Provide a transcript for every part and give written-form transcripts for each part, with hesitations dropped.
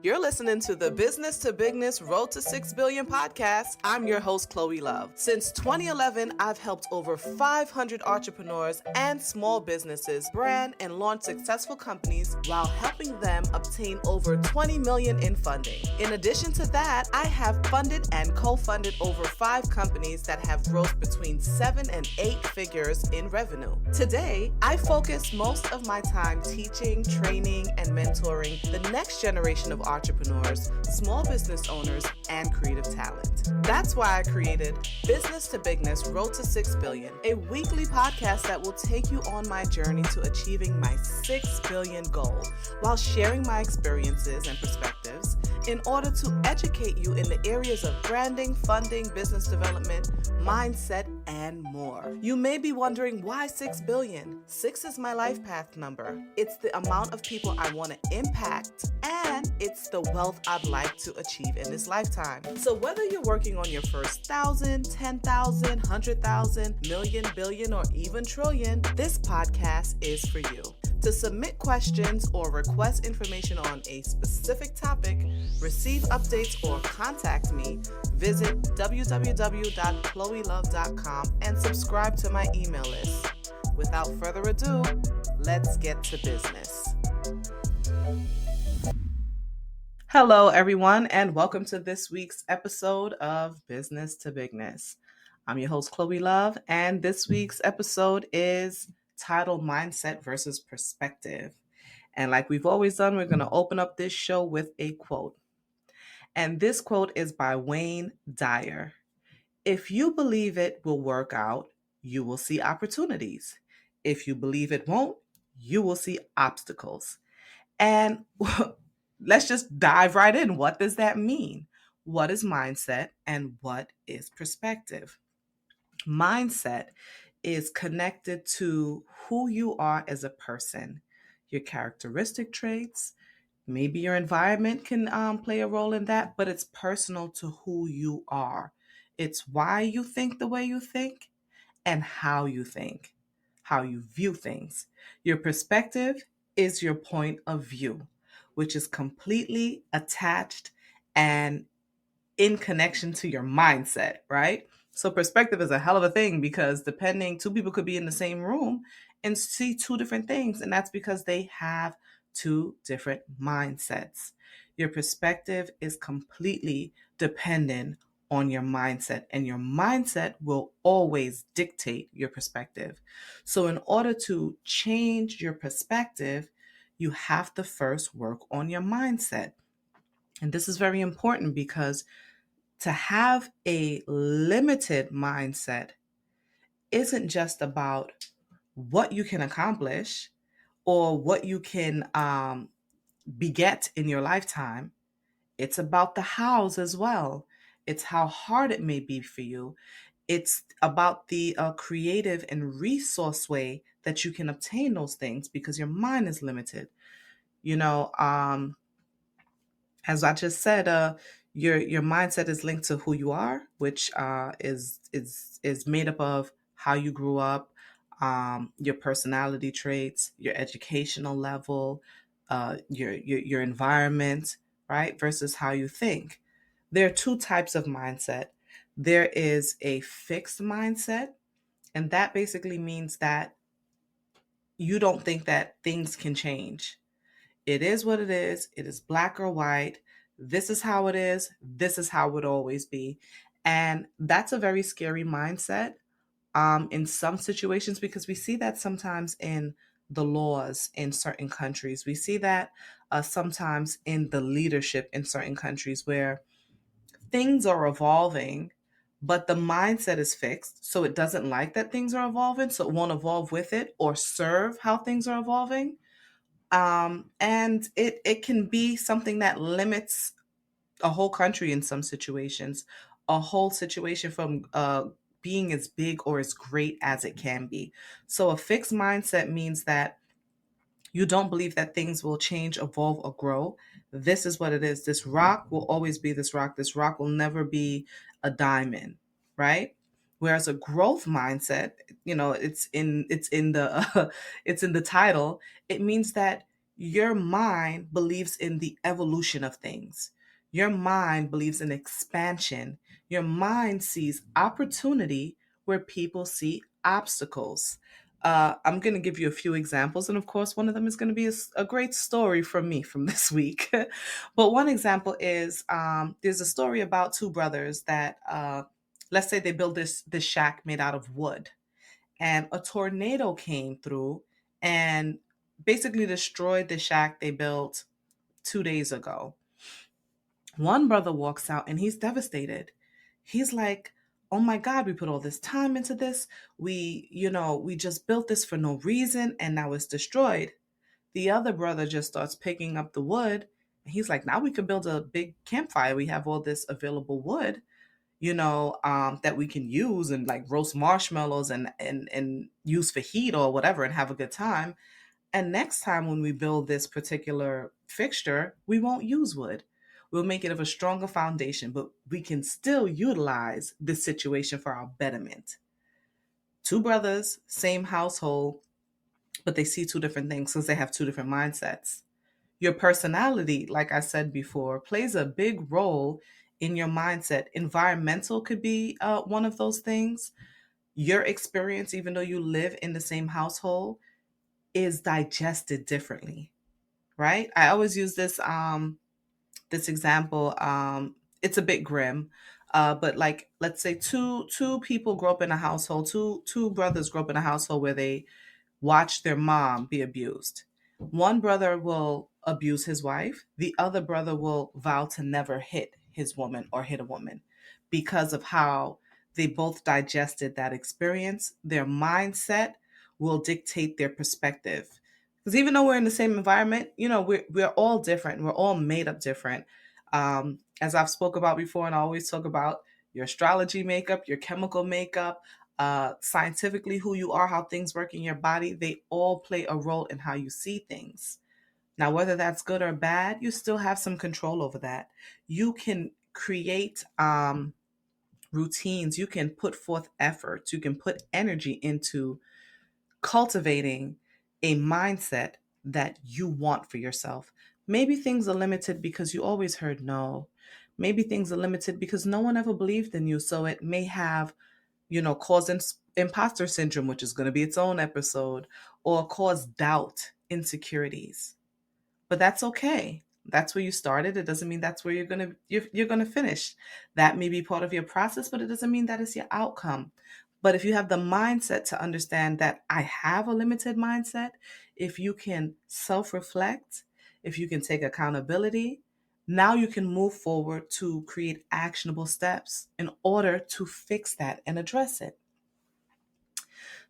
You're listening to the Business to Bigness Road to 6 Billion podcast. I'm your host, Chloe Love. Since 2011, I've helped over 500 entrepreneurs and small businesses brand and launch successful companies while helping them obtain over 20 million in funding. In addition to that, I have funded and co-funded over 5 companies that have growth between 7 and 8 figures in revenue. Today, I focus most of my time teaching, training, and mentoring the next generation of entrepreneurs, small business owners, and creative talent. That's why I created Business to Bigness Road to 6 Billion, a weekly podcast that will take you on my journey to achieving my 6 billion goal while sharing my experiences and perspectives in order to educate you in the areas of branding, funding, business development, mindset, and more. You may be wondering why 6 billion? 6 is my life path number. It's the amount of people I want to impact, and it's the wealth I'd like to achieve in this lifetime. So whether you're working on your first 1,000, 10,000, 100,000, million, billion, or even trillion, this podcast is for you. To submit questions or request information on a specific topic, receive updates, or contact me, visit www.chloelove.com and subscribe to my email list. Without further ado, let's get to business. Hello, everyone, and welcome to this week's episode of Business to Bigness. I'm your host, Chloe Love, and this week's episode is titled Mindset versus Perspective. And like we've always done, we're going to open up this show with a quote. And this quote is by Wayne Dyer. If you believe it will work out, you will see opportunities. If you believe it won't, you will see obstacles. And let's just dive right in. What does that mean? What is mindset and what is perspective? Mindset is connected to who you are as a person, your characteristic traits. Maybe your environment can play a role in that, but it's personal to who you are. It's why you think the way you think and how you think, how you view things. Your perspective is your point of view, which is completely attached and in connection to your mindset, right? So perspective is a hell of a thing because two people could be in the same room and see two different things. And that's because they have two different mindsets. Your perspective is completely dependent on your mindset, and your mindset will always dictate your perspective. So in order to change your perspective, you have to first work on your mindset. And this is very important because to have a limited mindset isn't just about what you can accomplish or what you can beget in your lifetime. It's about the hows as well. It's how hard it may be for you. It's about the creative and resource way that you can obtain those things because your mind is limited. As I just said, your mindset is linked to who you are, which is made up of how you grew up, your personality traits, your educational level, your environment, right? Versus how you think. There are two types of mindset. There is a fixed mindset, and that basically means that you don't think that things can change. It is what it is. It is black or white. This is how it is. This is how it would always be. And that's a very scary mindset in some situations because we see that sometimes in the laws in certain countries. We see that sometimes in the leadership in certain countries where things are evolving, but the mindset is fixed. So it doesn't like that things are evolving. So it won't evolve with it or serve how things are evolving. And it can be something that limits a whole country in some situations, a whole situation from being as big or as great as it can be. So a fixed mindset means that you don't believe that things will change, evolve, or grow. This is what it is. This rock will always be this rock. This rock will never be a diamond, right? Whereas a growth mindset, it's in the it's in the title. It means that Your mind believes in the evolution of things. Your mind believes in expansion. Your mind sees opportunity where people see obstacles. I'm going to give you a few examples. And of course, one of them is going to be a great story from me from this week. But one example is there's a story about two brothers that, let's say, they build this shack made out of wood, and a tornado came through and basically destroyed the shack they built 2 days ago. One brother walks out and he's devastated. He's like, "Oh my God, we put all this time into this. We just built this for no reason and now it's destroyed." The other brother just starts picking up the wood and he's like, "Now we can build a big campfire. We have all this available wood, that we can use and like roast marshmallows and use for heat or whatever and have a good time. And next time when we build this particular fixture, we won't use wood. We'll make it of a stronger foundation, but we can still utilize this situation for our betterment." Two brothers, same household, but they see two different things because they have two different mindsets. Your personality, like I said before, plays a big role in your mindset. Environmental could be one of those things. Your experience, even though you live in the same household, is digested differently, right? I always use this example. It's a bit grim, but like let's say two people grow up in a household, two brothers grow up in a household where they watch their mom be abused. One brother will abuse his wife, the other brother will vow to never hit his woman or hit a woman because of how they both digested that experience. Their mindset will dictate their perspective. Because even though we're in the same environment, we're all different. We're all made up different. As I've spoke about before, and I always talk about your astrology makeup, your chemical makeup, scientifically who you are, how things work in your body, they all play a role in how you see things. Now, whether that's good or bad, you still have some control over that. You can create routines, you can put forth efforts, you can put energy into cultivating a mindset that you want for yourself. Maybe things are limited because you always heard no. Maybe things are limited because no one ever believed in you. So it may have cause imposter syndrome, which is going to be its own episode, or cause doubt, insecurities. But that's okay. That's where you started. It doesn't mean that's where you're gonna finish. That may be part of your process, but it doesn't mean that is your outcome. But if you have the mindset to understand that I have a limited mindset, if you can self-reflect, if you can take accountability, now you can move forward to create actionable steps in order to fix that and address it.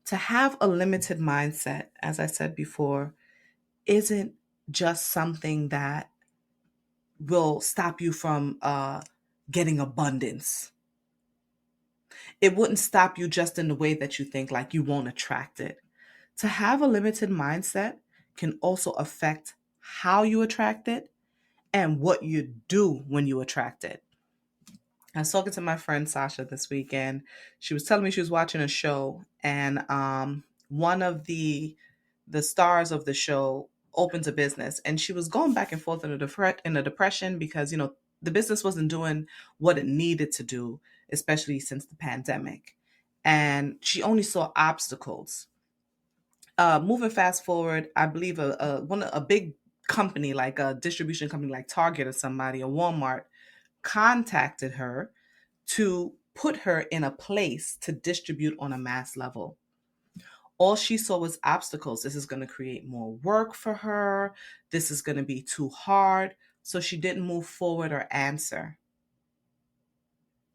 To have a limited mindset, as I said before, isn't just something that will stop you from getting abundance. It wouldn't stop you just in the way that you think, like you won't attract it. To have a limited mindset can also affect how you attract it and what you do when you attract it. I was talking to my friend Sasha this weekend. She was telling me she was watching a show, and one of the stars of the show opens a business, and she was going back and forth in a depression because the business wasn't doing what it needed to do, especially since the pandemic, and she only saw obstacles. Moving fast forward, I believe a big company like a distribution company like Target or somebody or Walmart contacted her to put her in a place to distribute on a mass level. All she saw was obstacles. This is going to create more work for her. This is going to be too hard. So she didn't move forward or answer.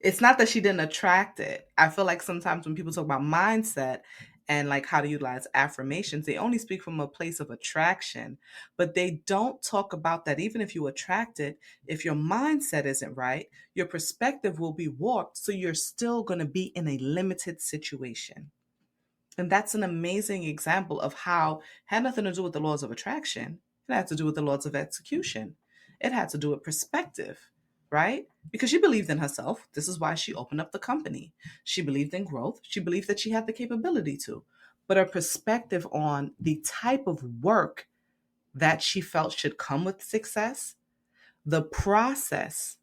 It's not that she didn't attract it. I feel like sometimes when people talk about mindset and like how to utilize affirmations, they only speak from a place of attraction, but they don't talk about that. Even if you attract it, if your mindset isn't right, your perspective will be warped. So you're still going to be in a limited situation. And that's an amazing example of how it had nothing to do with the laws of attraction. It had to do with the laws of execution. It had to do with perspective, right? Because she believed in herself. This is why she opened up the company. She believed in growth. She believed that she had the capability to. But her perspective on the type of work that she felt should come with success, the process,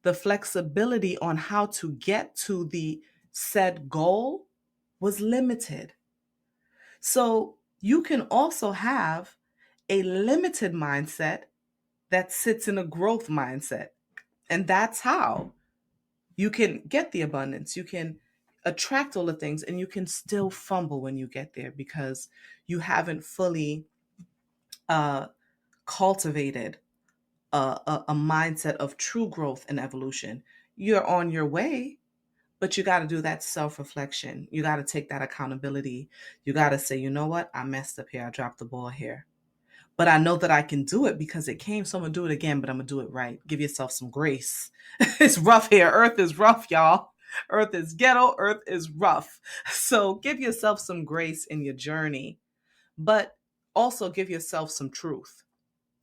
the flexibility on how to get to the said goal was limited. So you can also have a limited mindset that sits in a growth mindset. And that's how you can get the abundance. You can attract all the things, and you can still fumble when you get there because you haven't fully uh, cultivated a mindset of true growth and evolution. You're on your way, but you got to do that self reflection. You got to take that accountability. You got to say, you know what? I messed up here. I dropped the ball here. But I know that I can do it because it came. So I'm going to do it again, but I'm going to do it right. Give yourself some grace. It's rough here. Earth is rough, y'all. Earth is ghetto. Earth is rough. So give yourself some grace in your journey, but also give yourself some truth.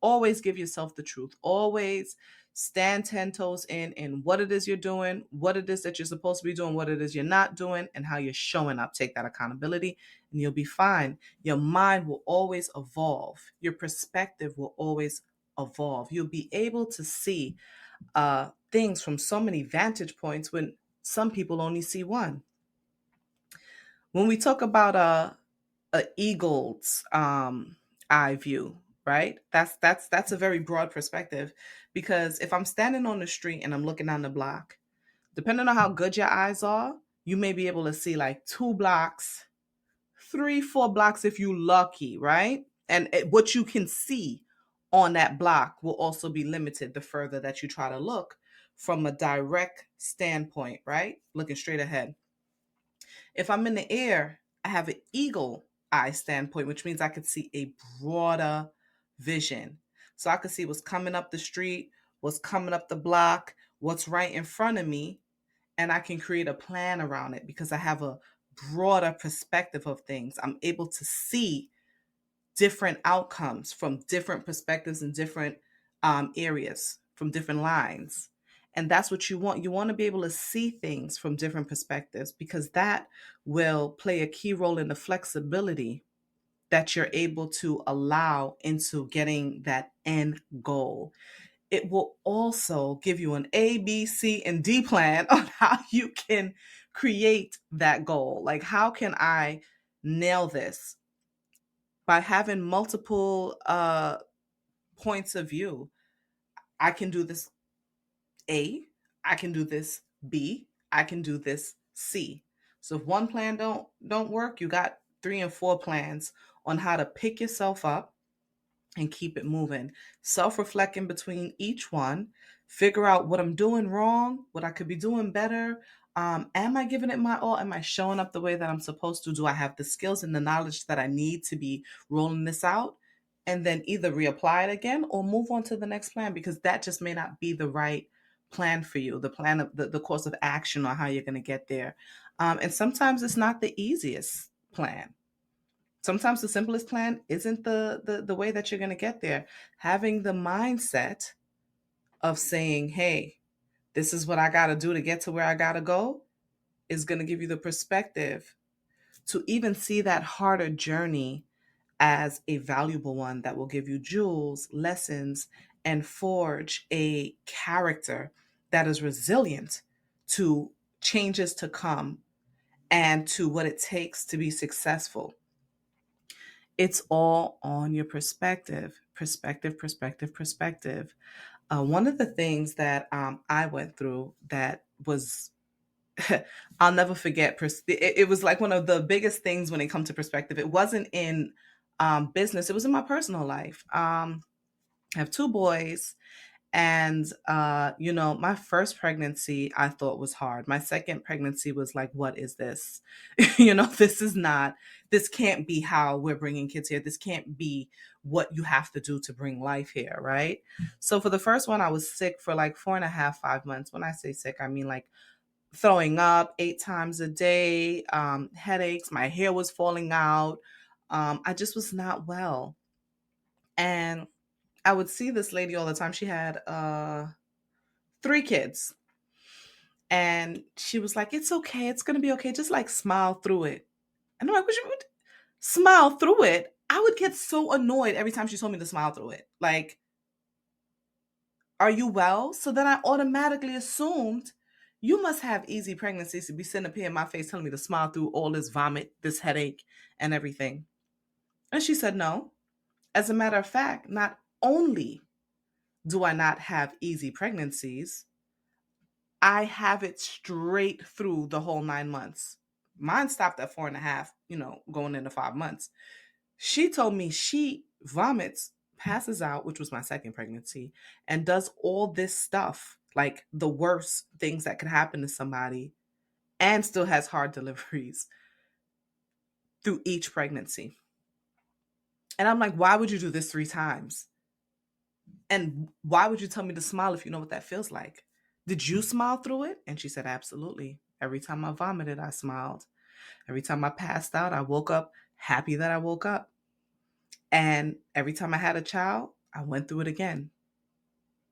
Always give yourself the truth. Always stand 10 toes in what it is you're doing, what it is that you're supposed to be doing, what it is you're not doing, and how you're showing up. Take that accountability and you'll be fine. Your mind will always evolve. Your perspective will always evolve. You'll be able to see things from so many vantage points when some people only see one. When we talk about a eagle's eye view, right? That's a very broad perspective, because if I'm standing on the street and I'm looking down the block, depending on how good your eyes are, you may be able to see like 2 blocks, 3, 4 blocks if you lucky, right? And what you can see on that block will also be limited the further that you try to look from a direct standpoint, right? Looking straight ahead. If I'm in the air, I have an eagle eye standpoint, which means I could see a broader vision. So I could see what's coming up the street, what's coming up the block, what's right in front of me, and I can create a plan around it because I have a broader perspective of things. I'm able to see different outcomes from different perspectives and different areas, from different lines. And that's what you want. You want to be able to see things from different perspectives, because that will play a key role in the flexibility that you're able to allow into getting that end goal. It will also give you an A, B, C, and D plan on how you can create that goal. Like, how can I nail this? By having multiple points of view. I can do this A, I can do this B, I can do this C. So if one plan don't work, you got 3 and 4 plans on how to pick yourself up and keep it moving. Self-reflect in between each one, figure out what I'm doing wrong, what I could be doing better. Am I giving it my all? Am I showing up the way that I'm supposed to? Do I have the skills and the knowledge that I need to be rolling this out? And then either reapply it again or move on to the next plan, because that just may not be the right plan for you, the plan of the course of action or how you're going to get there. And sometimes it's not the easiest plan. Sometimes the simplest plan isn't the way that you're going to get there. Having the mindset of saying, hey, this is what I got to do to get to where I got to go, is going to give you the perspective to even see that harder journey as a valuable one that will give you jewels, lessons, and forge a character that is resilient to changes to come and to what it takes to be successful. It's all on your perspective, perspective, perspective, perspective. One of the things that I went through that was, I'll never forget. It was like one of the biggest things when it comes to perspective. It wasn't in business, it was in my personal life. I have 2 boys. And, my first pregnancy I thought was hard. My second pregnancy was like, what is this? This can't be how we're bringing kids here. This can't be what you have to do to bring life here, right? So for the first one, I was sick for like 4.5, 5 months. When I say sick, I mean like throwing up 8 times a day, headaches, my hair was falling out. I just was not well. And I would see this lady all the time. She had 3 kids. And she was like, it's okay. It's going to be okay. Just like smile through it. And I'm like, what you smile through it? I would get so annoyed every time she told me to smile through it. Like, are you well? So then I automatically assumed you must have easy pregnancies to be sitting up here in my face telling me to smile through all this vomit, this headache, and everything. And she said, no. As a matter of fact, not only do I not have easy pregnancies, I have it straight through the whole 9 months. Mine stopped at 4.5, going into 5 months. She told me she vomits, passes out, which was my second pregnancy, and does all this stuff, like the worst things that could happen to somebody, and still has hard deliveries through each pregnancy. And I'm like, why would you do this 3 times? And why would you tell me to smile if you know what that feels like? Did you smile through it? And she said, absolutely. Every time I vomited, I smiled. Every time I passed out, I woke up happy that I woke up. And every time I had a child, I went through it again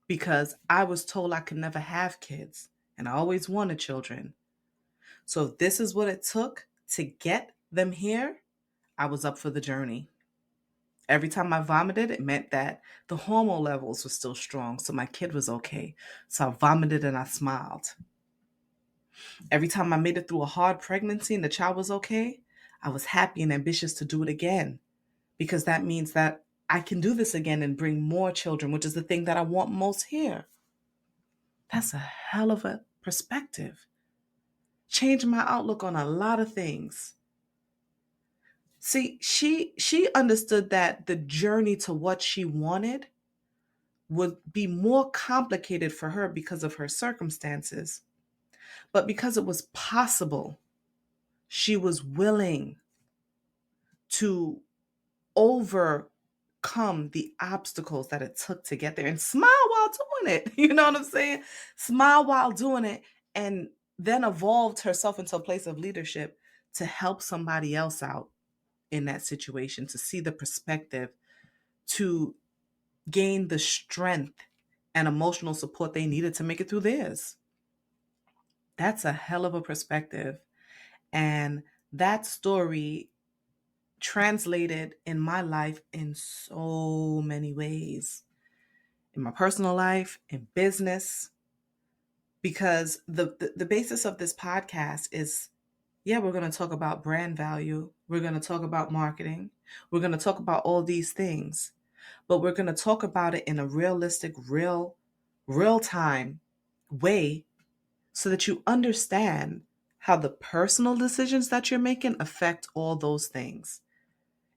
because I was told I could never have kids and I always wanted children. So if this is what it took to get them here, I was up for the journey. Every time I vomited, it meant that the hormone levels were still strong, so my kid was okay. So I vomited and I smiled. Every time I made it through a hard pregnancy and the child was okay, I was happy and ambitious to do it again because that means that I can do this again and bring more children, which is the thing that I want most here. That's a hell of a perspective. Changed my outlook on a lot of things. See, she understood that the journey to what she wanted would be more complicated for her because of her circumstances. But because it was possible, she was willing to overcome the obstacles that it took to get there and smile while doing it. You know what I'm saying? Smile while doing it, and then evolved herself into a place of leadership to help somebody else out in that situation, to see the perspective, to gain the strength and emotional support they needed to make it through theirs. That's a hell of a perspective. And that story translated in my life in so many ways, in my personal life, in business, because the basis of this podcast is, yeah, we're going to talk about brand value. We're going to talk about marketing. We're going to talk about all these things, but we're going to talk about it in a realistic, real time way so that you understand how the personal decisions that you're making affect all those things.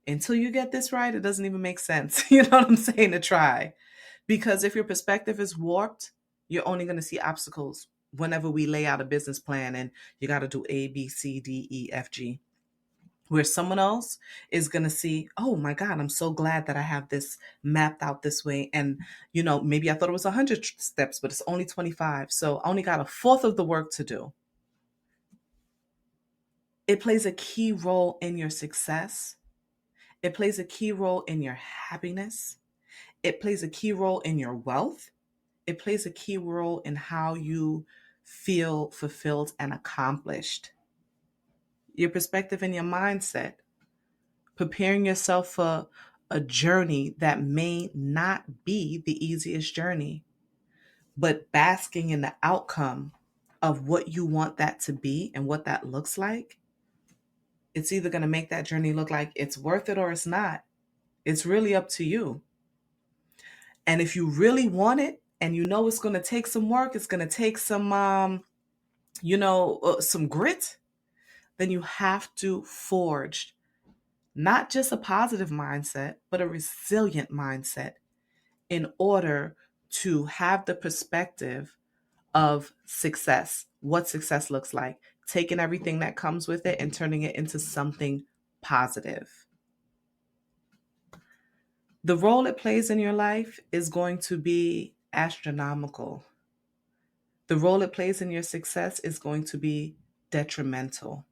Until you get this right, it doesn't even make sense. You know what I'm saying? To try. Because if your perspective is warped, you're only going to see obstacles whenever we lay out a business plan and you got to do A, B, C, D, E, F, G. Where someone else is going to see, oh my God, I'm so glad that I have this mapped out this way. And, maybe I thought it was 100 steps, but it's only 25. So I only got a fourth of the work to do. It plays a key role in your success. It plays a key role in your happiness. It plays a key role in your wealth. It plays a key role in how you feel fulfilled and accomplished. Your perspective and your mindset, preparing yourself for a journey that may not be the easiest journey, but basking in the outcome of what you want that to be and what that looks like. It's either going to make that journey look like it's worth it or it's not. It's really up to you. And if you really want it and you know it's going to take some work, it's going to take some, some grit, then you have to forge not just a positive mindset, but a resilient mindset in order to have the perspective of success, what success looks like, taking everything that comes with it and turning it into something positive. The role it plays in your life is going to be astronomical. The role it plays in your success is going to be detrimental.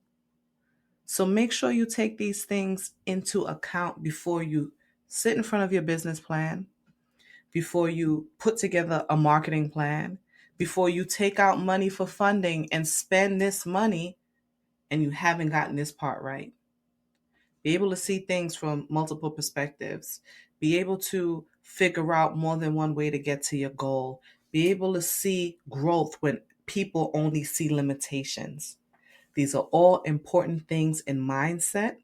So make sure you take these things into account before you sit in front of your business plan, before you put together a marketing plan, before you take out money for funding and spend this money and you haven't gotten this part right. Be able to see things from multiple perspectives. Be able to figure out more than one way to get to your goal. Be able to see growth when people only see limitations. These are all important things in mindset.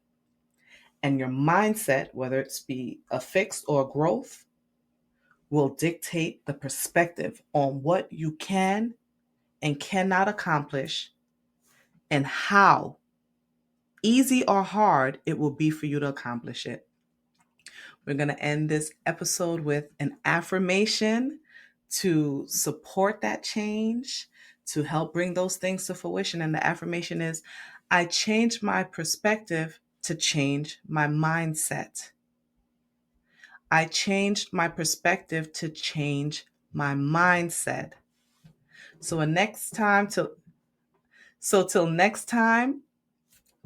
And your mindset, whether it's be a fixed or growth, will dictate the perspective on what you can and cannot accomplish and how easy or hard it will be for you to accomplish it. We're going to end this episode with an affirmation to support that change, to help bring those things to fruition. And the affirmation is, I change my perspective to change my mindset. I changed my perspective to change my mindset. So till next time,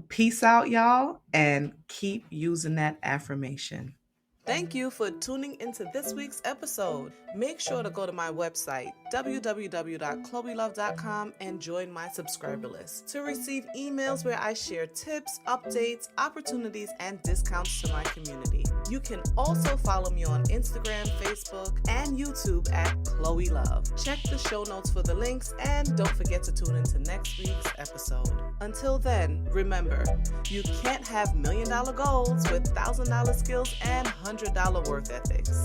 peace out, y'all, and keep using that affirmation. Thank you for tuning into this week's episode. Make sure to go to my website, www.chloelove.com, and join my subscriber list to receive emails where I share tips, updates, opportunities, and discounts to my community. You can also follow me on Instagram, Facebook, and YouTube at Chloe Love. Check the show notes for the links, and don't forget to tune into next week's episode. Until then, remember, you can't have $1 million goals with $1,000 skills and $100 worth ethics.